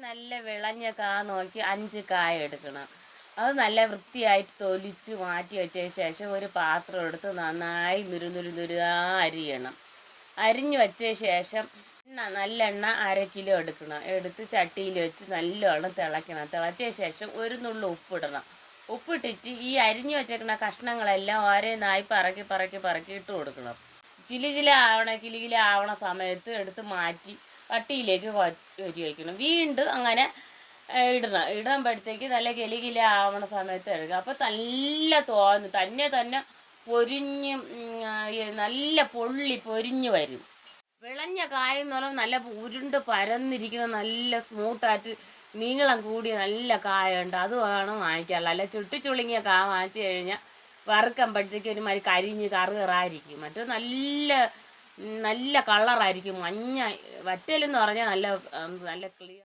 നല്ല വിളഞ്ഞ കാ നോക്കി 5 കായ എടുക്കണം. അത് നല്ല വൃത്തിയായിട്ട് തൊലിച്ച് മാറ്റി വെച്ചതിന് ശേഷം ഒരു പാത്രം എടുത്ത് നന്നായി നുരുനുരുനുരുകാ അരിയണം. അരിഞ്ഞു വെച്ചതിന് ശേഷം നല്ലെണ്ണ 1/2 കിലോ എടുക്കണം. എടുത്ത് ചട്ടിയിൽ വെച്ച് നല്ലോണം തിളയ്ക്കണം. തിളച്ചതിന് ശേഷം ഒരു നുള്ളു ഉപ്പിടണം. ഉപ്പിട്ടിട്ട് ഈ അരിഞ്ഞു വെച്ചേക്കുന്ന കഷ്ണങ്ങളെല്ലാം ഓരോന്നായി പറക്കി ഇട്ട് കൊടുക്കണം. കിലുകില ആവണ സമയത്ത് എടുത്ത് മാറ്റി വട്ടിയിലേക്ക് വരി വയ്ക്കണം. വീണ്ടും അങ്ങനെ ഇടുമ്പോഴത്തേക്ക് നല്ല കിലുകില ആവണ സമയത്ത് എടുക്കുക. അപ്പോൾ നല്ല തന്നെ പൊരിഞ്ഞ് നല്ല പൊരിഞ്ഞ് വരും. വിളഞ്ഞ കായ എന്ന് പറയുമ്പോൾ നല്ല ഉരുണ്ട് പരന്നിരിക്കുന്ന നല്ല സ്മൂത്തായിട്ട് നീളം കൂടിയ നല്ല കായ ഉണ്ട്. അത് വേണം വാങ്ങിക്കാറുള്ളത്. അല്ല ചുട്ടിച്ചുളുങ്ങിയ കായ വാങ്ങിച്ചു കഴിഞ്ഞാൽ വറുക്കുമ്പോഴത്തേക്ക് ഒരുമാതിരി കരിഞ്ഞ് കറുകറായിരിക്കും. മറ്റേ നല്ല കളറായിരിക്കും. മഞ്ഞ വറ്റലെന്ന് പറഞ്ഞാൽ നല്ല ക്ലിയർ.